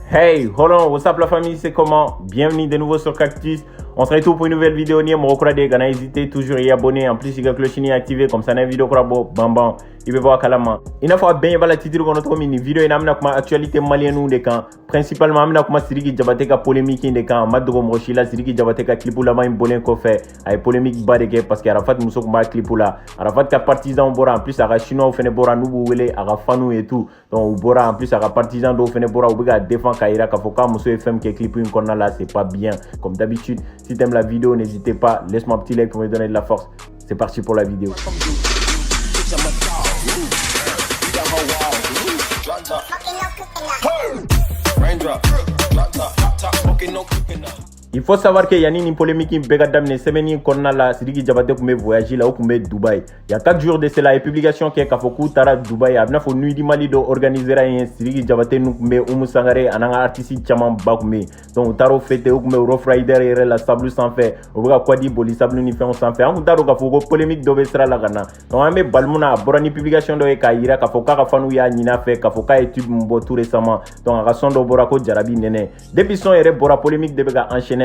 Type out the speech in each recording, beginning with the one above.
Hey, hold on, what's up la famille, c'est comment? Bienvenue de nouveau sur Cactus. On se retrouve pour une nouvelle vidéo. Ni mon recordé, gana hésiter toujours y abonner. En plus, il y a cloche activé comme ça, une vidéo crabo, bam bam. Il va voir calama. Il n'a pas bien la titre qu'on a trouvé une vidéo. Il a amené comme actualité malienne ou des camps. Principalement, amené comme Siriki Jabateka polémique in des camps. Madro Mochila, Siriki Jabateka clipula main bolin qu'on fait. Avec polémique barré parce qu'il y a Rafat Moussok ma clipula. Rafat ka partisan bora en plus à chinois ou fait bora nous wele à fanou et tout. Donc bora en plus à partisan do fait bora ou biga défend Kaira Kafoka Mousso FM qui clip une qu'on a là c'est pas bien. Comme d'habitude, si t'aimes la vidéo, n'hésitez pas, laisse-moi un petit like pour me donner de la force. C'est parti pour la vidéo. Il faut savoir qu'il y a une polémique qui est damnée. Semaine corona la Sidiki Diabaté qui voyager là où Dubaï. Il y a 4 jours de cela et publication qui est Kafoku Tara Dubaï. Abna fo nuit di Mali do organiser un Sidiki Diabaté nous me umusangare ananga artiste chaman bakume. Donc taro fete ou me Rough Rider et la sable sans fait. Obuga kwadi boli sable ni fait on sans fait. On taro Kafoko polémique do besra la gana. Donc ame balmuna borani publication do e kaira Kafoka Kafanu ya nina fait Kafoka étude mbo tout récemment. Donc rason do borako jarabi nene. Depuis son ere bora polémique de bega enchaîné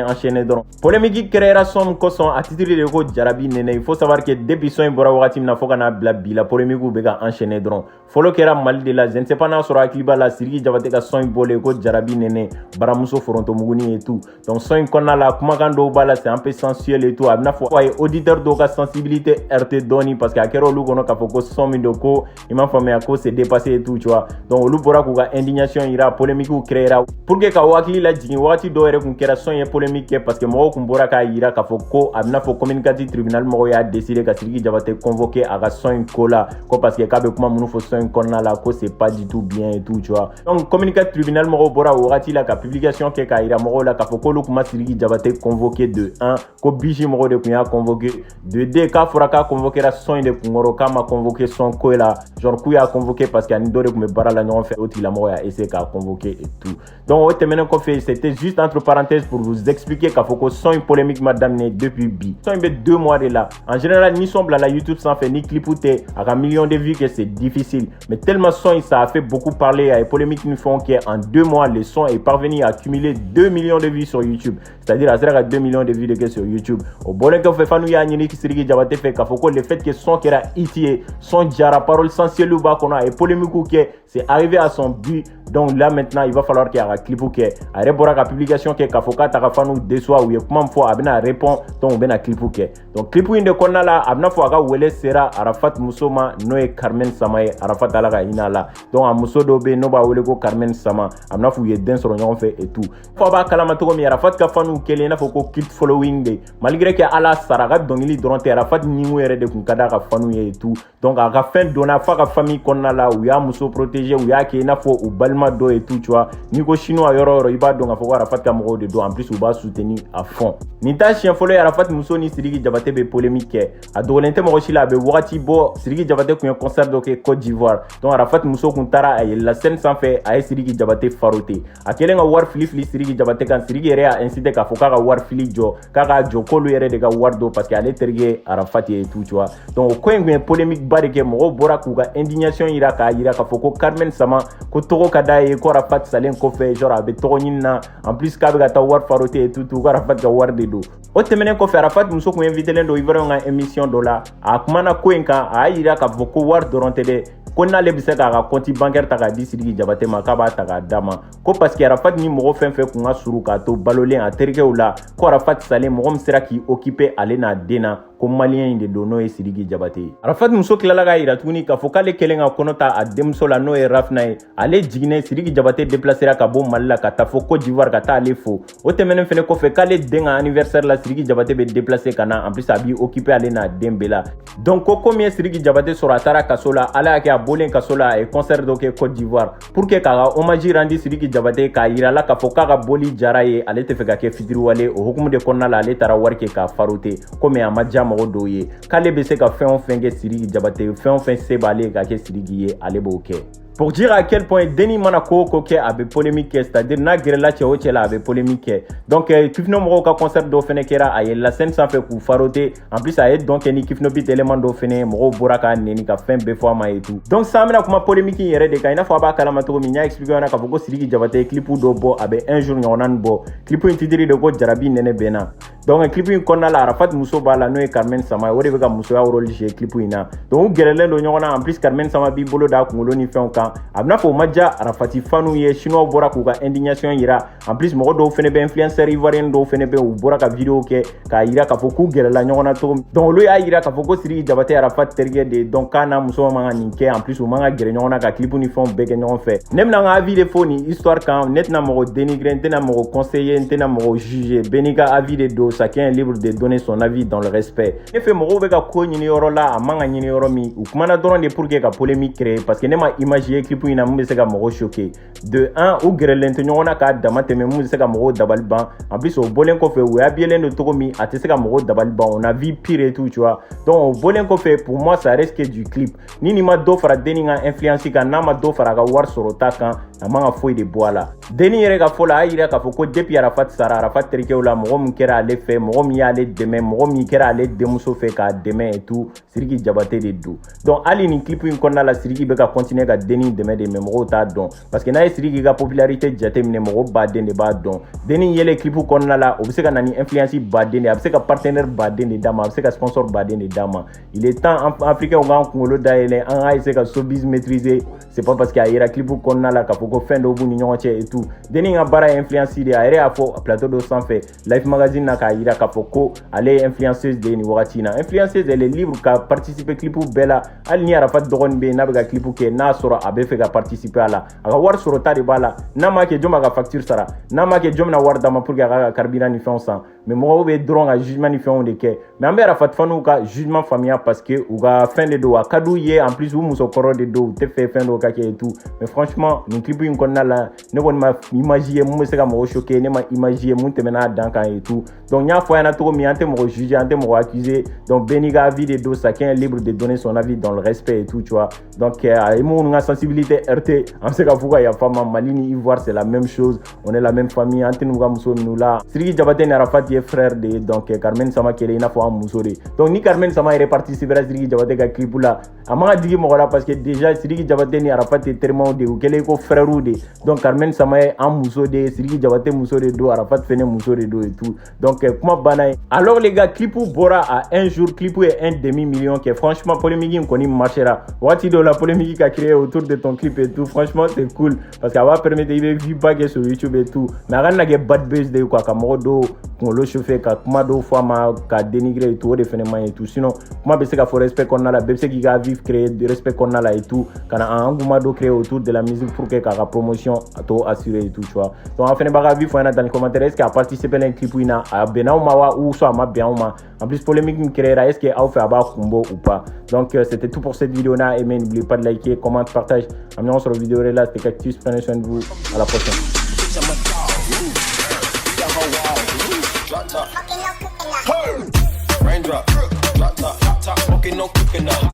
donc polémique création koson à titre de ko jarabi nene. Il faut savoir que depuis son bora wakati na foka na blabi la polémique ou bega enchaîné donc follow kera mal de la je ne sais pas na sura akliba la Siriki Diabaté ka son bolé ko jarabi nene baramuso foronto muguni et tout donc son konna la kuma kando bala c'est un peu sensuel et tout abna fo ay auditeur do ka sensibilité RT doni parce que akero lu kono ka foko son mi doko il m'a formé à cause c'est dépassé et tout tu vois donc lu bora ko ka indignation ira polémique ou créera pour que ka wakili la jigi wakati do ere kun kera son ye polémique parce que mo ko bora ka ira ka foko abna fo communicatif tribunal mo ya décidé ka Siriki Diabaté convoqué à ka son kola ko parce que ka be kuma munu fo son konna la ko c'est pas du tout bien et tout tu vois donc communicatif tribunal mo bora wakati la ka publication ke ka ira mo la ka foko lu kuma Siriki Diabaté convoqué de 1 ko biji mo de kunya convoqué de 2 ka fora ka convoqué la son de kungoro ka ma convoqué son kola genre kuya convoqué parce que ani do de kume bara la non fait autre la mo ya essayer ka convoqué et tout donc au terme ko fait c'était juste entre parenthèses pour vous expliquer qu'il faut que son une polémique madame depuis bi son il 2 mois de là en général ni sombre la YouTube sans faire ni clip ou t'es à 1 million de vues que c'est difficile mais tellement son ça a fait beaucoup parler à polémique nous font qu'en 2 mois le son est parvenu à accumuler 2 millions de vues sur YouTube c'est-à-dire à 2 millions de vues de sur YouTube au bon que fait fanou ya ni qui Siriki Diabaté fait qu'il faut que le fait que son qui era itié son jara parole sensuelle ou bas qu'on a et polémique ou que c'est arrivé à son but donc là maintenant il va falloir qu'il y ait un clip ou que à rebora la publication que kafoka ta fanou déçoit ou comment faut abena répond donc ben clip ou que donc clip ou de konna la abna faut aga wele sera Arafat Musoma noé Carmen Samaye Arafat alaga inala donc a muso do be no ba wele ko Carmen Sama abna faut yeden sur on fait et tout faut ba kalama to mi Arafat ka fanou kele na faut ko clip following de malgré que ala saraga donc il durant Arafat ni ngwere de kun kada ka fanou et tout donc à la fin dona fa ka famille konna la ou ya muso protégé ou ya ke na faut ou balma do et tout tu vois ni ko chinois yoro iba donc faut Arafat ka mo de do en plus ou ba soutenir à fond ni ta chien follow Arafat Muso ni Siriki Diabaté be polémique a dolente mo chila be wati bo Siriki Diabaté ku un concert do ke Côte d'Ivoire donc Arafat Muso kun tara ay la scène sans fait ay Siriki Diabaté faroté a kelenga war fili Siriki Diabaté kan Siriki re a incité ka foka ka war fili jo kaka jo ko lu yere de ka war do parce que ale tergue Arafat et tout tu vois donc ko un polémique barike mo bora ku ka indignation ira ka foko Carmen Sama ko toko kada e ko Arafat salen ko fait genre avec toronina en plus ka be ka ta war faroté et tout ko Arafat ka war de do o temene ko fe Arafat Muso ko invité len do ivero nga émission do la a kumana ko enka a ira ka foko war doronte de ko na le bisa ka compte bancaire ta ka di Siriki Diabaté ma ka ba ta ka dama ko parce que Arafat ni mo fen fe ku nga suru ka to balolen a terke ou la ko Arafat salen mo sera ki occupé aller na dena ko malien de dono e Siriki Diabaté Arafat Muso kilala ga ira tuni ka fokale kelenga konota a demso la no e rafna e ale jigine Siriki Diabaté déplacer ka bo malla ka ta foko d'Ivoire ka ta ale fo o temene fene ko fe kale denga anniversaire la Siriki Diabaté be déplacer kana en plus abi occupé aller na dembela donc ko combien Siriki Diabaté sera tara kasola ala ka bolen kasola et concert do ke Côte d'Ivoire pour que ka hommage rendi Siriki Diabaté ka ira la ka foka ka boli jaraye ale te fe ka ke fitiri wale o hukumu de konna la ale tara warke ka farote comme amadja mo do ye kale be se ka fɛn o fɛn kɛ Siriki Diabaté fɛn o fɛn se b'ale ka kɛ Siriki ye ale b'o kɛ Pour dire à quel point Denny Manako Koke avait polémique, c'est-à-dire na grela chéo chéla avait polémique. Donc kifno moro ka concert do fene kera ay la scène sans fait ku faroté. En plus ay donc ni kifno bit élément do fene moro boraka neni ka fin be fois ma et tout. Donc ça amena kuma polémique yere de ka ina fa ba kala matoko mi nya expliquer na ka foko Sidiki Diabaté clip do bo abe un jour nyonan bo. Clip intitulé de ko jarabi nene bena. Donc clip in konna la Arafat Muso bala no e Carmen Sama o de be ka muso ya rôle chez clip ina. Donc gerele lo nyona en plus Carmen Sama bi bolo da kungolo ni fe on abna fo maja Arafati fanu ye chinois bora ku ka indignation yira en plus mo do fene be influenceur ivoirien do fene be u bora ka video ke ka yira ka fo ku gere la nyona to donc lo ya yira ka fo ko Sidiki Diabaté Arafat terge de donc kana muso manga ninke en plus o manga gere nyona ka clip ni fon be ke nyon fait nem na nga avis de fo ni histoire kan net na mo dénigrer na mo conseiller na mo juger beniga avis de do chacun est libre de donner son avis dans le respect ne fait mo be ka ko nyini yoro la amanga nyini yoro mi u kuma na doron de pour que ka polémique créer parce que ne ma imaginer clip ina mu se ka mo choquer de un ou grelente nyona ka damate me mu se ka mo dabal ban en plus au bolen ko fait ou ya bielen de tokomi a te se ka mo dabal ban on a vu pire et tout tu vois donc au bolen ko fait pour moi ça reste que du clip ni ma do fara Denny nga influence ka na ma do fara ka war sorota kan amanga foi de bois là Denny yere ka fola ayira ka foko depuis Arafat Sara Arafat terike la mo mu kera ale fait mo mi ale demain mo mi kera ale demuso fait ka demain et tout Sidiki Diabaté de do donc ali ni clip in konna la Sidiki be ka continuer ka Denny demain de memro ta don parce que na Sidiki ka popularité jate mine mo ba den de ba don Denny yele clip konna la obse ka nani influence ba den de obse ka partenaire ba den de dama obse ka sponsor ba den de dama il est temps en africain on ngolo daele en a essayer ka showbiz maîtriser c'est pas parce qu'il y a un clip konna la ka foko fin do bu ni nyonche et tout Denny nga bara influence de aire a fo plateau de sans fait Life Magazine na ka ira ka foko aller influenceuse de ni wakati na influenceuse elle est libre ka participer clip bela al ni Arafat dogon be na be clip ke na sura abe fe ka participer ala aka war sura tari bala na ma ke joma ka facture sara na ma ke jom na war dama pour ka carburant ni fon sang mais mo be drone a jugement ni fon de ke mais ambe Arafat fanu ka jugement familial parce que ou ga fin de do akadu ye en plus ou muso koro de do te fait fin do ka ke et tout mais franchement ni clip in konna la ne bon ma imaginer mo se ka mo choquer ne ma imaginer mo te mena dans kan et tout donc nya fois na to mi ante mo juger ante mo accuser donc Beniga avis de do chacun est libre de donner son avis dans le respect et tout tu vois donc mo nga sensibilité RT en se ka fuga ya fama Malini Ivoire c'est la même chose on est la même famille ante nous ga muso minu la Sidiki Diabaté na Arafat est frère de donc Carmen Sama kele ina fo muso de donc ni Carmen Sama est participer à Sidiki Diabaté ka clip là amanga digi mo parce que déjà Sidiki Diabaté ni Arafat est tellement de kele ko frère ou de donc Carmen Sama est en muso de Sidiki Diabaté muso de do Arafat fene muso de do et tout donc kuma bana alors les gars clip Bora à un jour clip est 1 demi-million que franchement polémique koni marchera wati de la polémique a créé autour de ton clip et tout franchement c'est cool parce que ça va permettre de vivre baguer sur YouTube et tout mais rien n'a bad buzz de quoi comme modo qu'on le chauffer ka kuma do fois ma ka dénigrer et tout de phénomène et tout sinon kuma bese ka faut respect qu'on a la bese qui ga vivre créer de respect qu'on a là et tout kana engouement do créer autour de la musique pour que ka promotion to assurer et tout tu vois donc en fin de baga vivre faut dans les commentaires est-ce qu'il a participé à un clip ina a benau mawa ou soit ma bien ma en plus polémique me créera est-ce qu'il a fait aba kumbo ou pas donc c'était tout pour cette vidéo là et n'oubliez pas de liker commenter partage on se retrouve vidéo là c'était Cactus prenez soin de vous à la prochaine. Raindrop, drop top, smoking no cooking up.